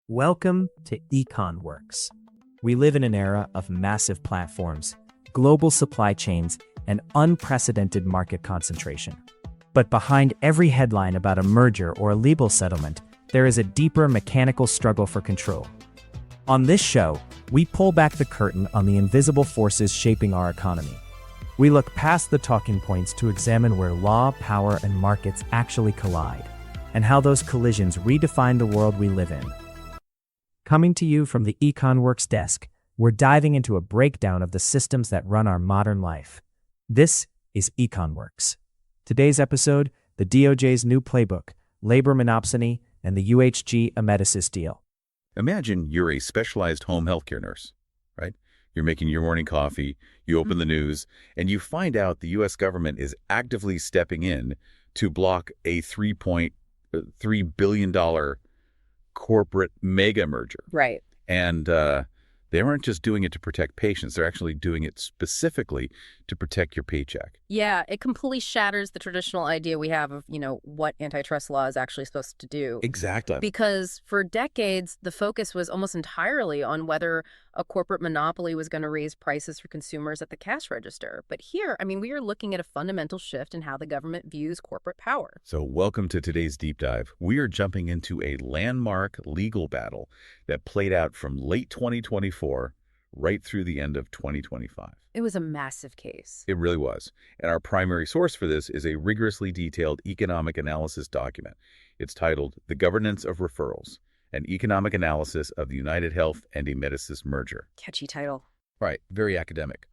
Welcome to EconWorks. We live in an era of massive platforms, global supply chains, and unprecedented market concentration. But behind every headline about a merger or a legal settlement, there is a deeper mechanical struggle for control. On this show, we pull back the curtain on the invisible forces shaping our economy. We look past the talking points to examine where law, power, and markets actually collide, and how those collisions redefine the world we live in. Coming to you from the EconWorks desk, we're diving into a breakdown of the systems that run our modern life. This is EconWorks. Today's episode, the DOJ's new Playbook, labor monopsony, and the UHG Amedisys deal. Imagine you're a specialized home healthcare nurse, right? You're making your morning coffee, you open the news, and you find out the U.S. government is actively stepping in to block a $3.3 billion corporate mega merger. Right. And they aren't just doing it to protect patients. They're actually doing it specifically to protect your paycheck. Yeah, it completely shatters the traditional idea we have of, what antitrust law is actually supposed to do. Exactly. Because for decades, the focus was almost entirely on whether a corporate monopoly was going to raise prices for consumers at the cash register. But here, we are looking at a fundamental shift in how the government views corporate power. So welcome to today's deep dive. We are jumping into a landmark legal battle that played out from late 2024 right through the end of 2025. It was a massive case. It really was. And our primary source for this is a rigorously detailed economic analysis document. It's titled The Governance of Referrals, an economic analysis of the UnitedHealth and Amedisys merger. Catchy title. Right, very academic.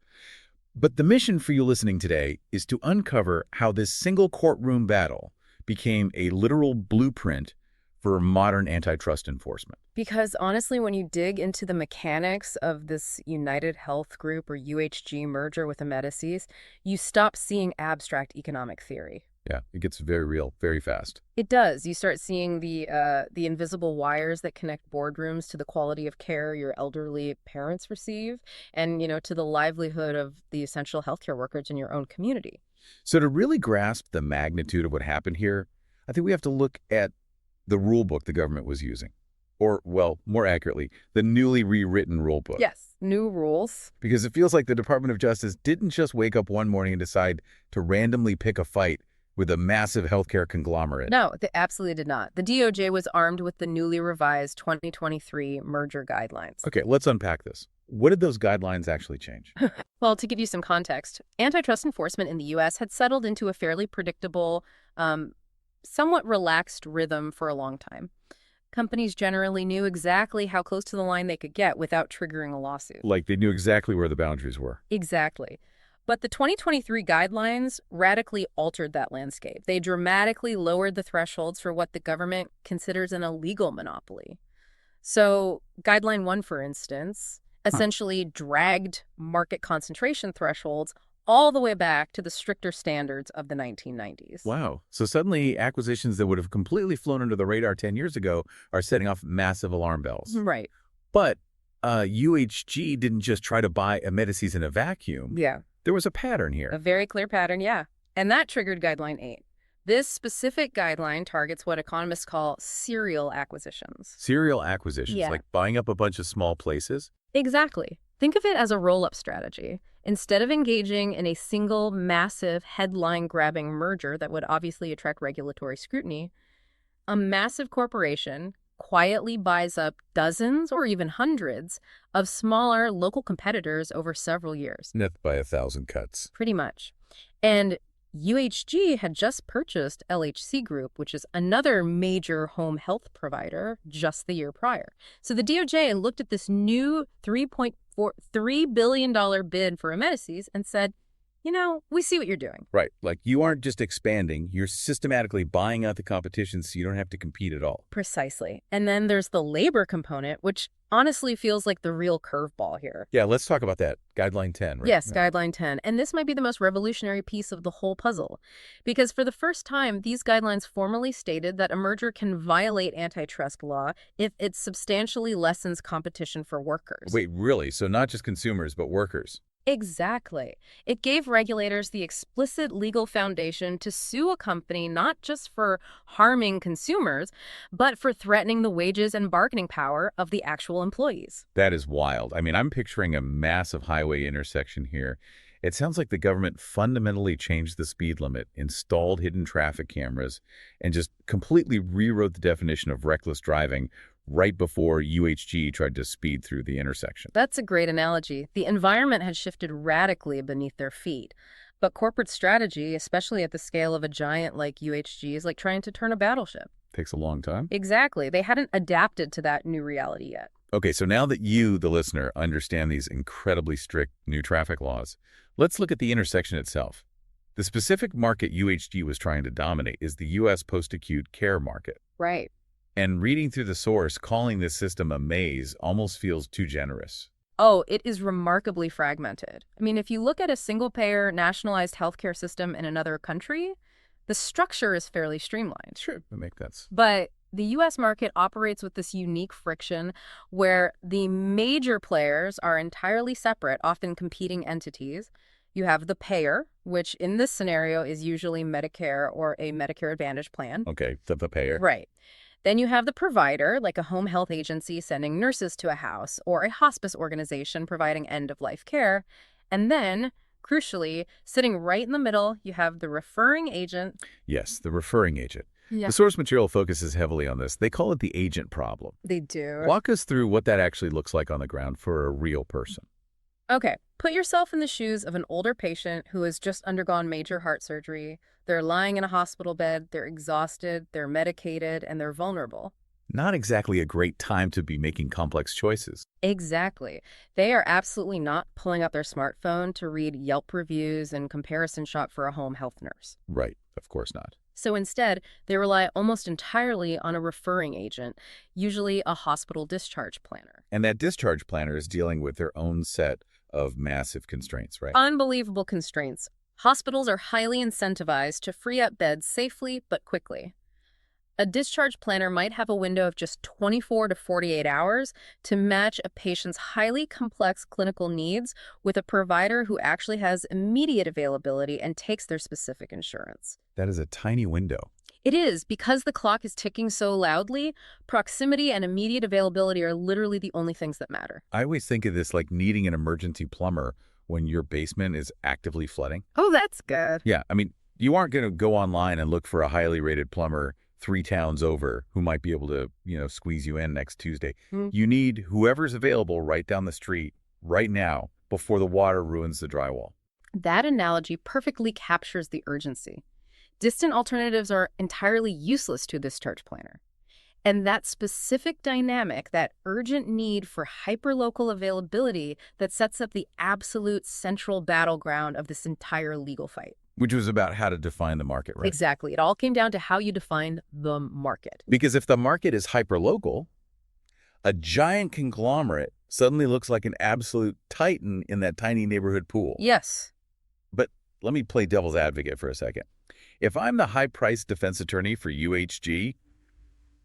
But the mission for you listening today is to uncover how this single courtroom battle became a literal blueprint for modern antitrust enforcement. Because honestly, when you dig into the mechanics of this UnitedHealth Group or UHG merger with Amedisys, you stop seeing abstract economic theory. Yeah, it gets very real, very fast. It does. You start seeing the invisible wires that connect boardrooms to the quality of care your elderly parents receive and, to the livelihood of the essential healthcare workers in your own community. So to really grasp the magnitude of what happened here, I think we have to look at the rule book the government was using. Or, well, more accurately, the newly rewritten rule book. Yes, new rules. Because it feels like the Department of Justice didn't just wake up one morning and decide to randomly pick a fight with a massive healthcare conglomerate. No, they absolutely did not. The DOJ was armed with the newly revised 2023 merger guidelines. Okay, let's unpack this. What did those guidelines actually change? Well, to give you some context, antitrust enforcement in the U.S. had settled into a fairly predictable, somewhat relaxed rhythm for a long time. Companies generally knew exactly how close to the line they could get without triggering a lawsuit. Like they knew exactly where the boundaries were. Exactly. But the 2023 guidelines radically altered that landscape. They dramatically lowered the thresholds for what the government considers an illegal monopoly. So Guideline 1, for instance, essentially dragged market concentration thresholds all the way back to the stricter standards of the 1990s. Wow. So suddenly acquisitions that would have completely flown under the radar 10 years ago are setting off massive alarm bells. Right. But UHG didn't just try to buy Amedisys in a vacuum. Yeah. There was a pattern here. A very clear pattern, yeah. And that triggered Guideline 8. This specific guideline targets what economists call serial acquisitions. Serial acquisitions, Yeah. like buying up a bunch of small places. Exactly. Think of it as a roll-up strategy. Instead of engaging in a single, massive, headline-grabbing merger that would obviously attract regulatory scrutiny, a massive corporation quietly buys up dozens or even hundreds of smaller local competitors over several years. Net by 1,000 cuts. Pretty much. And UHG had just purchased LHC Group, which is another major home health provider, just the year prior. So the DOJ looked at this new $3.43 billion bid for Amedisys and said, we see what you're doing. Right. Like you aren't just expanding, you're systematically buying out the competition so you don't have to compete at all. Precisely. And then there's the labor component, which honestly feels like the real curveball here. Yeah, let's talk about that. Guideline 10, right? Yes, Yeah. Guideline 10. And this might be the most revolutionary piece of the whole puzzle. Because for the first time, these guidelines formally stated that a merger can violate antitrust law if it substantially lessens competition for workers. Wait, really? So not just consumers, but workers? Exactly. It gave regulators the explicit legal foundation to sue a company not just for harming consumers, but for threatening the wages and bargaining power of the actual employees. That is wild. I mean, I'm picturing a massive highway intersection here. It sounds like the government fundamentally changed the speed limit, installed hidden traffic cameras, and just completely rewrote the definition of reckless driving right before UHG tried to speed through the intersection. That's a great analogy. The environment had shifted radically beneath their feet. But corporate strategy, especially at the scale of a giant like UHG, is like trying to turn a battleship. Takes a long time. Exactly. They hadn't adapted to that new reality yet. Okay, so now that you, the listener, understand these incredibly strict new traffic laws, let's look at the intersection itself. The specific market UHG was trying to dominate is the U.S. post-acute care market. Right. And reading through the source, calling this system a maze almost feels too generous. Oh, it is remarkably fragmented. I mean, if you look at a single-payer, nationalized healthcare system in another country, the structure is fairly streamlined. Sure, that makes sense. But the U.S. market operates with this unique friction where the major players are entirely separate, often competing entities. You have the payer, which in this scenario is usually Medicare or a Medicare Advantage plan. Okay, the payer. Right. Then you have the provider, like a home health agency sending nurses to a house, or a hospice organization providing end-of-life care. And then, crucially, sitting right in the middle, you have the referring agent. Yes, the referring agent. Yeah. The source material focuses heavily on this. They call it the agent problem. They do. Walk us through what that actually looks like on the ground for a real person. Okay, put yourself in the shoes of an older patient who has just undergone major heart surgery. They're lying in a hospital bed, they're exhausted, they're medicated, and they're vulnerable. Not exactly a great time to be making complex choices. Exactly. They are absolutely not pulling out their smartphone to read Yelp reviews and comparison shop for a home health nurse. Right, of course not. So instead, they rely almost entirely on a referring agent, usually a hospital discharge planner. And that discharge planner is dealing with their own set of massive constraints, right? Unbelievable constraints. Hospitals are highly incentivized to free up beds safely but quickly. A discharge planner might have a window of just 24 to 48 hours to match a patient's highly complex clinical needs with a provider who actually has immediate availability and takes their specific insurance. That is a tiny window. It is. Because the clock is ticking so loudly, proximity and immediate availability are literally the only things that matter. I always think of this like needing an emergency plumber when your basement is actively flooding. Oh, that's good. Yeah, I mean, you aren't going to go online and look for a highly rated plumber 3 towns over who might be able to, squeeze you in next Tuesday. You need whoever's available right down the street right now before the water ruins the drywall. That analogy perfectly captures the urgency. Distant alternatives are entirely useless to this discharge planner. And that specific dynamic, that urgent need for hyperlocal availability, that sets up the absolute central battleground of this entire legal fight. Which was about how to define the market, right? Exactly. It all came down to how you define the market. Because if the market is hyperlocal, a giant conglomerate suddenly looks like an absolute titan in that tiny neighborhood pool. Yes. But let me play devil's advocate for a second. If I'm the high-priced defense attorney for UHG,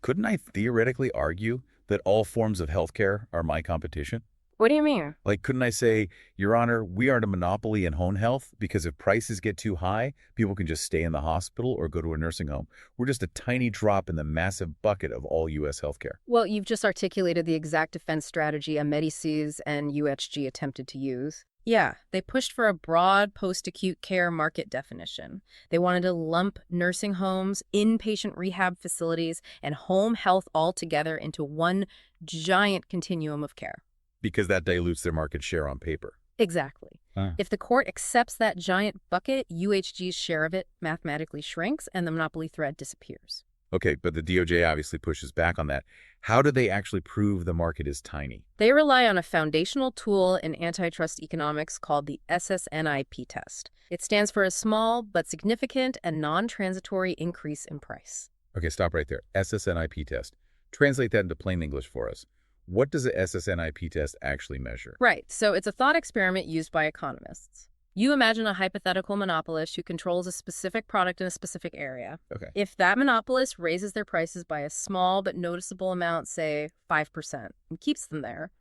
couldn't I theoretically argue that all forms of healthcare are my competition? What do you mean? Like, couldn't I say, Your Honor, we aren't a monopoly in home health because if prices get too high, people can just stay in the hospital or go to a nursing home. We're just a tiny drop in the massive bucket of all U.S. healthcare. Well, you've just articulated the exact defense strategy Amedisys and UHG attempted to use. Yeah, they pushed for a broad post-acute care market definition. They wanted to lump nursing homes, inpatient rehab facilities, and home health all together into one giant continuum of care. Because that dilutes their market share on paper. Exactly. If the court accepts that giant bucket, UHG's share of it mathematically shrinks and the monopoly threat disappears. Okay, but the DOJ obviously pushes back on that. How do they actually prove the market is tiny? They rely on a foundational tool in antitrust economics called the SSNIP test. It stands for a small but significant and non-transitory increase in price. Okay, stop right there. SSNIP test. Translate that into plain English for us. What does the SSNIP test actually measure? Right, so it's a thought experiment used by economists. You imagine a hypothetical monopolist who controls a specific product in a specific area. Okay. If that monopolist raises their prices by a small but noticeable amount, say 5%, and keeps them there,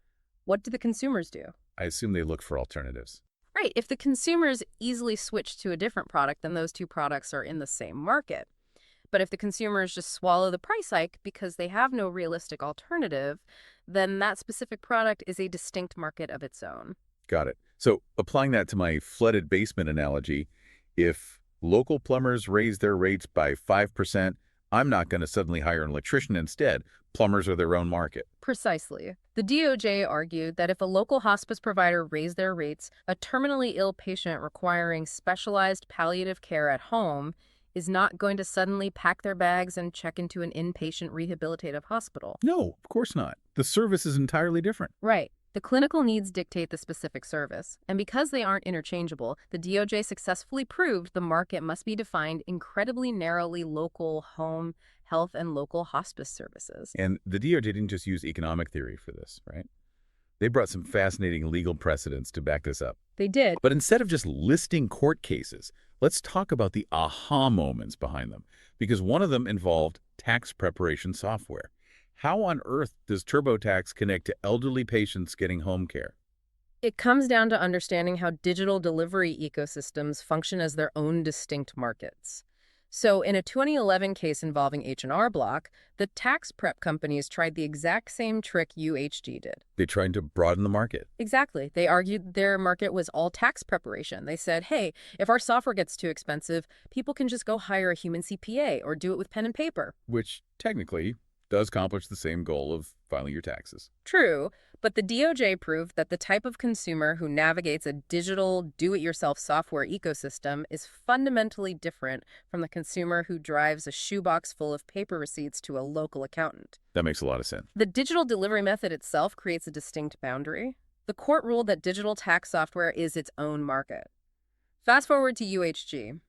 what do the consumers do? I assume they look for alternatives. Right, if the consumers easily switch to a different product, then those two products are in the same market. But if the consumers just swallow the price hike because they have no realistic alternative, then that specific product is a distinct market of its own. Got it. So applying that to my flooded basement analogy, if local plumbers raise their rates by 5%, I'm not going to suddenly hire an electrician instead. Plumbers are their own market. Precisely. The DOJ argued that if a local hospice provider raised their rates, a terminally ill patient requiring specialized palliative care at home is not going to suddenly pack their bags and check into an inpatient rehabilitative hospital. No, of course not. The service is entirely different. Right. The clinical needs dictate the specific service, and because they aren't interchangeable, the DOJ successfully proved the market must be defined incredibly narrowly local home, health, and local hospice services. And the DOJ didn't just use economic theory for this, right? They brought some fascinating legal precedents to back this up. They did. But instead of just listing court cases, let's talk about the aha moments behind them, because one of them involved tax preparation software. How on earth does TurboTax connect to elderly patients getting home care? It comes down to understanding how digital delivery ecosystems function as their own distinct markets. So in a 2011 case involving H&R Block, the tax prep companies tried the exact same trick UHG did. They tried to broaden the market. Exactly. They argued their market was all tax preparation. They said, hey, if our software gets too expensive, people can just go hire a human CPA or do it with pen and paper. Which technically does accomplish the same goal of filing your taxes. True, but the DOJ proved that the type of consumer who navigates a digital, do-it-yourself software ecosystem is fundamentally different from the consumer who drives a shoebox full of paper receipts to a local accountant. That makes a lot of sense. The digital delivery method itself creates a distinct boundary. The court ruled that digital tax software is its own market. Fast forward to UHG.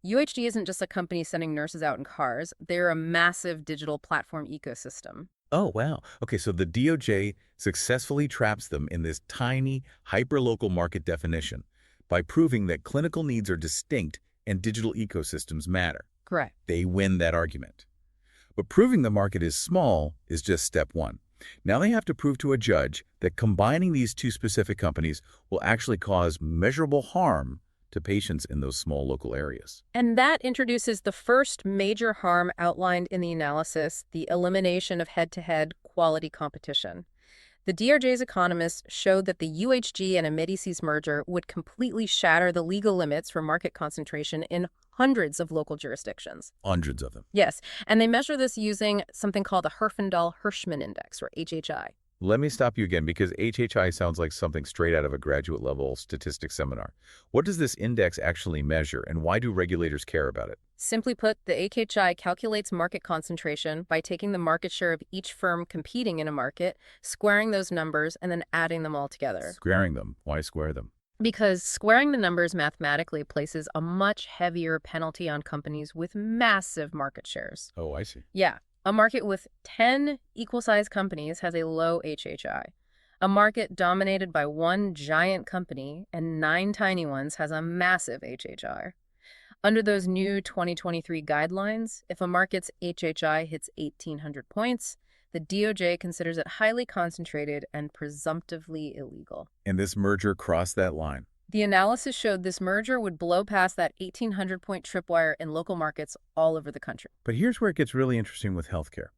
UHG isn't just a company sending nurses out in cars. They're a massive digital platform ecosystem. Oh, wow. Okay, so the DOJ successfully traps them in this tiny, hyperlocal market definition by proving that clinical needs are distinct and digital ecosystems matter. Correct. They win that argument. But proving the market is small is just step one. Now they have to prove to a judge that combining these two specific companies will actually cause measurable harm to patients in those small local areas. And that introduces the first major harm outlined in the analysis, the elimination of head-to-head quality competition. The DOJ's economists showed that the UHG and Amedisys merger would completely shatter the legal limits for market concentration in hundreds of local jurisdictions. Hundreds of them. Yes, and they measure this using something called the Herfindahl-Hirschman Index, or HHI. Let me stop you again because HHI sounds like something straight out of a graduate-level statistics seminar. What does this index actually measure, and why do regulators care about it? Simply put, the HHI calculates market concentration by taking the market share of each firm competing in a market, squaring those numbers, and then adding them all together. Squaring them. Why square them? Because squaring the numbers mathematically places a much heavier penalty on companies with massive market shares. Oh, I see. Yeah. A market with 10 equal-sized companies has a low HHI. A market dominated by one giant company and 9 tiny ones has a massive HHI. Under those new 2023 guidelines, if a market's HHI hits 1,800 points, the DOJ considers it highly concentrated and presumptively illegal. And this merger crossed that line. The analysis showed this merger would blow past that 1,800-point tripwire in local markets all over the country. But here's where it gets really interesting with healthcare.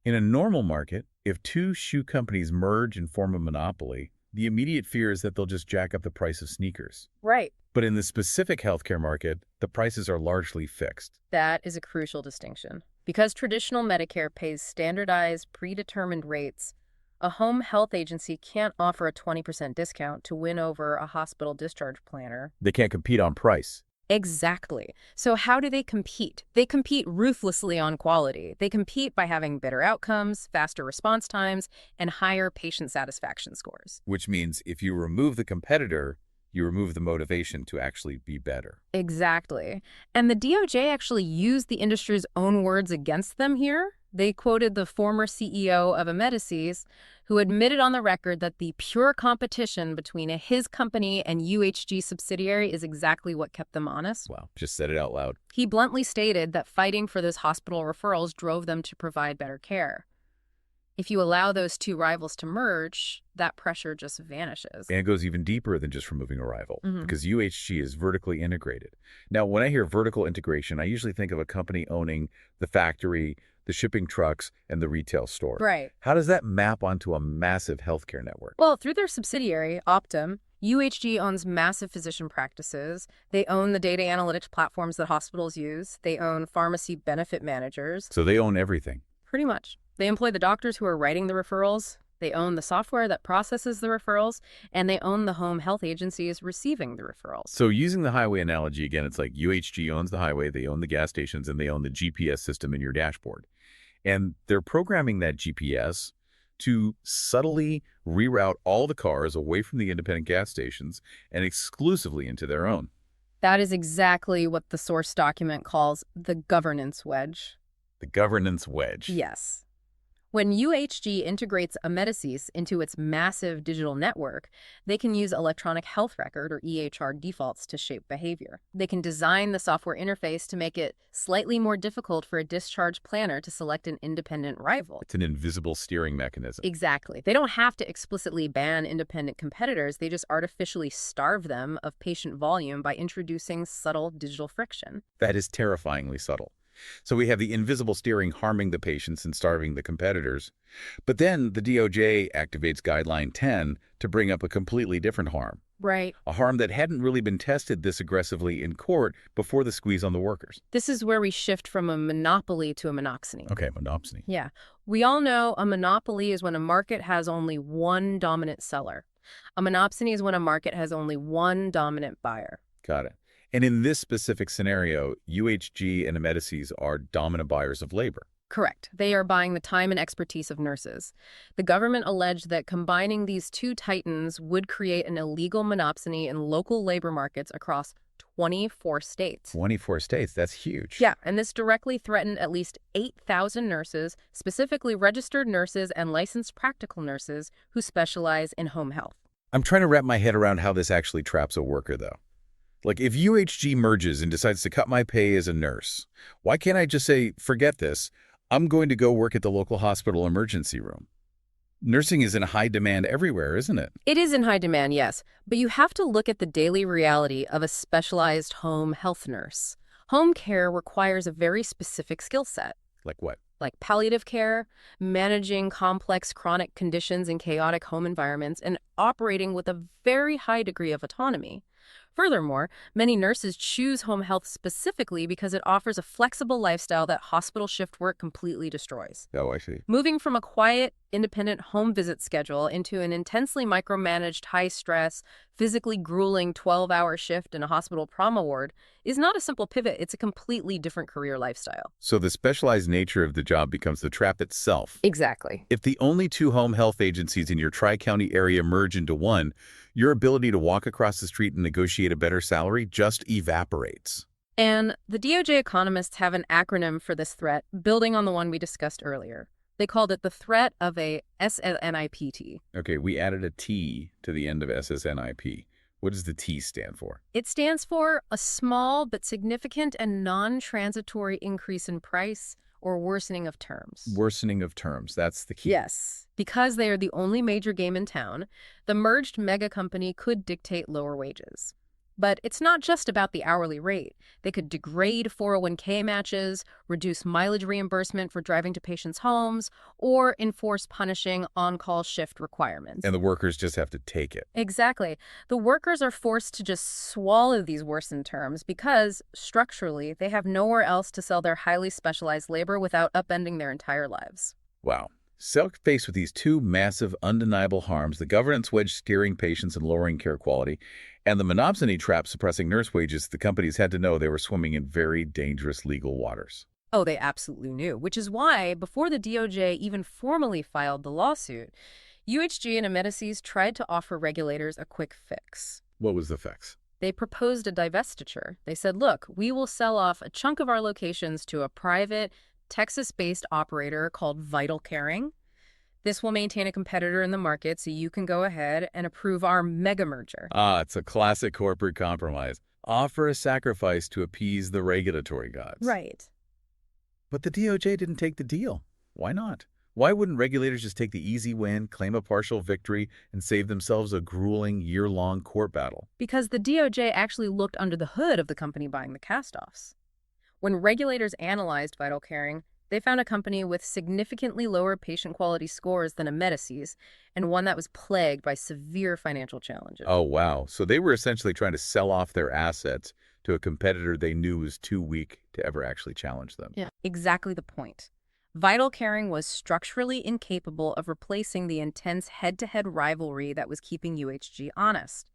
In a normal market, if 2 shoe companies merge and form a monopoly, the immediate fear is that they'll just jack up the price of sneakers. Right. But in the specific healthcare market, the prices are largely fixed. That is a crucial distinction. Because traditional Medicare pays standardized, predetermined rates, a home health agency can't offer a 20% discount to win over a hospital discharge planner. They can't compete on price. Exactly. So how do they compete? They compete ruthlessly on quality. They compete by having better outcomes, faster response times, and higher patient satisfaction scores. Which means if you remove the competitor, you remove the motivation to actually be better. Exactly. And the DOJ actually used the industry's own words against them here. They quoted the former CEO of Amedisys, who admitted on the record that the pure competition between his company and UHG subsidiary is exactly what kept them honest. Wow, just said it out loud. He bluntly stated that fighting for those hospital referrals drove them to provide better care. If you allow those two rivals to merge, that pressure just vanishes. And it goes even deeper than just removing a rival, Mhm. because UHG is vertically integrated. Now, when I hear vertical integration, I usually think of a company owning the factory, the shipping trucks, and the retail store. Right. How does that map onto a massive healthcare network? Well, through their subsidiary, Optum, UHG owns massive physician practices. They own the data analytics platforms that hospitals use. They own pharmacy benefit managers. So they own everything. Pretty much. They employ the doctors who are writing the referrals. They own the software that processes the referrals, and they own the home health agencies receiving the referrals. So using the highway analogy again, it's like UHG owns the highway, they own the gas stations, and they own the GPS system in your dashboard. And they're programming that GPS to subtly reroute all the cars away from the independent gas stations and exclusively into their own. That is exactly what the source document calls the governance wedge. The governance wedge. Yes. When UHG integrates Amedisys into its massive digital network, they can use electronic health record, or EHR, defaults to shape behavior. They can design the software interface to make it slightly more difficult for a discharge planner to select an independent rival. It's an invisible steering mechanism. Exactly. They don't have to explicitly ban independent competitors. They just artificially starve them of patient volume by introducing subtle digital friction. That is terrifyingly subtle. So we have the invisible steering harming the patients and starving the competitors. But then the DOJ activates Guideline 10 to bring up a completely different harm. Right. A harm that hadn't really been tested this aggressively in court before the squeeze on the workers. This is where we shift from a monopoly to a monopsony. Okay, monopsony. Yeah. We all know a monopoly is when a market has only one dominant seller. A monopsony is when a market has only one dominant buyer. Got it. And in this specific scenario, UHG and Amedisys are dominant buyers of labor. Correct. They are buying the time and expertise of nurses. The government alleged that combining these two titans would create an illegal monopsony in local labor markets across 24 states. 24 states, that's huge. Yeah, and this directly threatened at least 8,000 nurses, specifically registered nurses and licensed practical nurses who specialize in home health. I'm trying to wrap my head around how this actually traps a worker, though. Like, if UHG merges and decides to cut my pay as a nurse, why can't I just say, forget this, I'm going to go work at the local hospital emergency room? Nursing is in high demand everywhere, isn't it? It is in high demand, yes, but you have to look at the daily reality of a specialized home health nurse. Home care requires a very specific skill set. Like what? Like palliative care, managing complex chronic conditions in chaotic home environments, and operating with a very high degree of autonomy. Furthermore, many nurses choose home health specifically because it offers a flexible lifestyle that hospital shift work completely destroys. Oh, I see. Moving from a quiet, independent home visit schedule into an intensely micromanaged, high-stress, physically grueling 12-hour shift in a hospital trauma ward is not a simple pivot. It's a completely different career lifestyle. So the specialized nature of the job becomes the trap itself. Exactly. If the only two home health agencies in your tri-county area merge into one, your ability to walk across the street and negotiate a better salary just evaporates. And the DOJ economists have an acronym for this threat, building on the one we discussed earlier. They called it the threat of a SNIPT. Okay, we added a T to the end of SSNIP. What does the T stand for? It stands for a small but significant and non-transitory increase in price or worsening of terms. Worsening of terms, that's the key. Yes. Because they are the only major game in town, the merged mega company could dictate lower wages. But it's not just about the hourly rate. They could degrade 401k matches, reduce mileage reimbursement for driving to patients' homes, or enforce punishing on-call shift requirements. And the workers just have to take it. Exactly. The workers are forced to just swallow these worsened terms because, structurally, they have nowhere else to sell their highly specialized labor without upending their entire lives. Wow. Faced with these two massive, undeniable harms, the governance wedge steering patients and lowering care quality, and the monopsony trap suppressing nurse wages, the companies had to know they were swimming in very dangerous legal waters. Oh, they absolutely knew, which is why, before the DOJ even formally filed the lawsuit, UHG and Amedisys tried to offer regulators a quick fix. What was the fix? They proposed a divestiture. They said, look, we will sell off a chunk of our locations to a private, Texas-based operator called Vital Caring. This will maintain a competitor in the market so you can go ahead and approve our mega merger. Ah, it's a classic corporate compromise. Offer a sacrifice to appease the regulatory gods. Right. But the DOJ didn't take the deal. Why not? Why wouldn't regulators just take the easy win, claim a partial victory, and save themselves a grueling year-long court battle? Because the DOJ actually looked under the hood of the company buying the cast-offs. When regulators analyzed Vital Caring, they found a company with significantly lower patient quality scores than Amedisys, and one that was plagued by severe financial challenges. Oh, wow. So they were essentially trying to sell off their assets to a competitor they knew was too weak to ever actually challenge them. Yeah, exactly the point. Vital Caring was structurally incapable of replacing the intense head-to-head rivalry that was keeping UHG honest.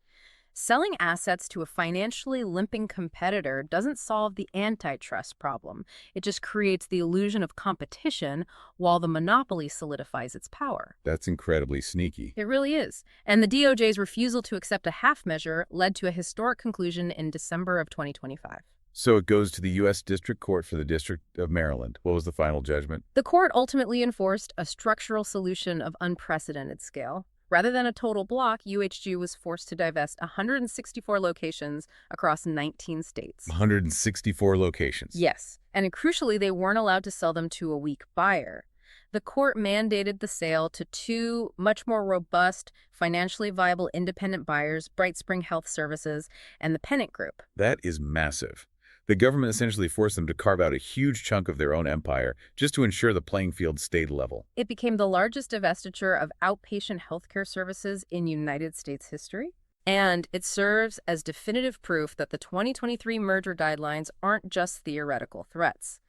Selling assets to a financially limping competitor doesn't solve the antitrust problem. It just creates the illusion of competition while the monopoly solidifies its power. That's incredibly sneaky. It really is. And the DOJ's refusal to accept a half measure led to a historic conclusion in December of 2025. So it goes to the U.S. District Court for the District of Maryland. What was the final judgment? The court ultimately enforced a structural solution of unprecedented scale. Rather than a total block, UHG was forced to divest 164 locations across 19 states. 164 locations. Yes, and crucially, they weren't allowed to sell them to a weak buyer. The court mandated the sale to two much more robust, financially viable independent buyers, BrightSpring Health Services and the Pennant Group. That is massive. The government essentially forced them to carve out a huge chunk of their own empire just to ensure the playing field stayed level. It became the largest divestiture of outpatient healthcare services in United States history, and it serves as definitive proof that the 2023 merger guidelines aren't just theoretical threats.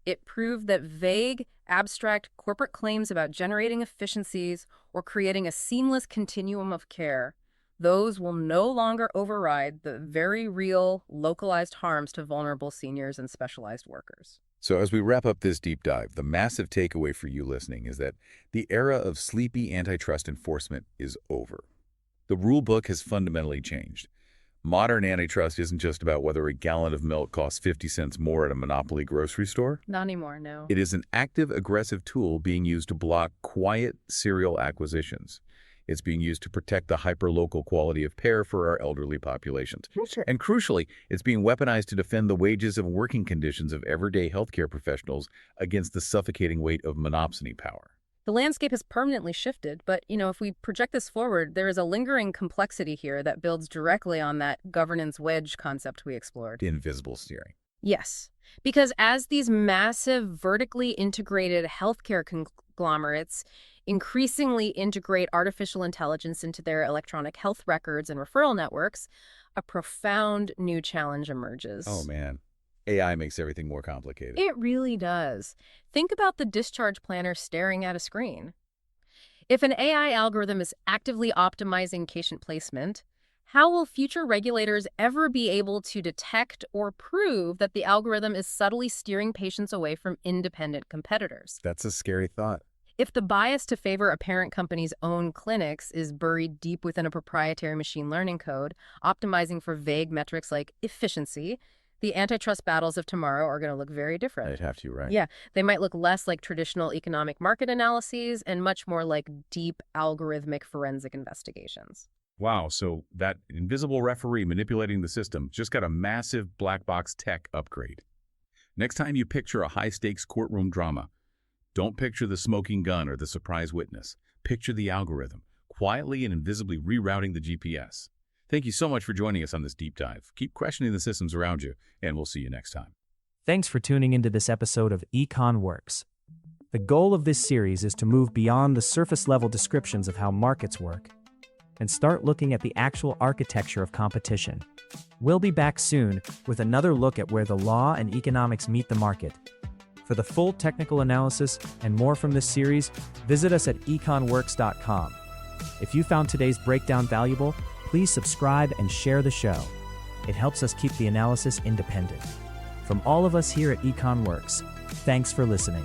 It proved that vague, abstract corporate claims about generating efficiencies or creating a seamless continuum of care, those will no longer override the very real, localized harms to vulnerable seniors and specialized workers. So as we wrap up this deep dive, the massive takeaway for you listening is that the era of sleepy antitrust enforcement is over. The rule book has fundamentally changed. Modern antitrust isn't just about whether a gallon of milk costs 50 cents more at a monopoly grocery store. Not anymore, no. It is an active, aggressive tool being used to block quiet serial acquisitions. It's being used to protect the hyper-local quality of care for our elderly populations. Sure. And crucially, it's being weaponized to defend the wages and working conditions of everyday healthcare professionals against the suffocating weight of monopsony power. The landscape has permanently shifted, but, if we project this forward, there is a lingering complexity here that builds directly on that governance wedge concept we explored. Invisible steering. Yes, because as these massive vertically integrated healthcare conglomerates increasingly integrate artificial intelligence into their electronic health records and referral networks, a profound new challenge emerges. Oh, man. AI makes everything more complicated. It really does. Think about the discharge planner staring at a screen. If an AI algorithm is actively optimizing patient placement, how will future regulators ever be able to detect or prove that the algorithm is subtly steering patients away from independent competitors? That's a scary thought. If the bias to favor a parent company's own clinics is buried deep within a proprietary machine learning code, optimizing for vague metrics like efficiency, the antitrust battles of tomorrow are going to look very different. I'd have to, right? Yeah, they might look less like traditional economic market analyses and much more like deep algorithmic forensic investigations. Wow, so that invisible referee manipulating the system just got a massive black box tech upgrade. Next time you picture a high-stakes courtroom drama, don't picture the smoking gun or the surprise witness. Picture the algorithm, quietly and invisibly rerouting the GPS. Thank you so much for joining us on this deep dive. Keep questioning the systems around you, and we'll see you next time. Thanks for tuning into this episode of EconWorks. The goal of this series is to move beyond the surface-level descriptions of how markets work and start looking at the actual architecture of competition. We'll be back soon with another look at where the law and economics meet the market. For the full technical analysis and more from this series, visit us at econworks.com. If you found today's breakdown valuable, please subscribe and share the show. It helps us keep the analysis independent. From all of us here at EconWorks, thanks for listening.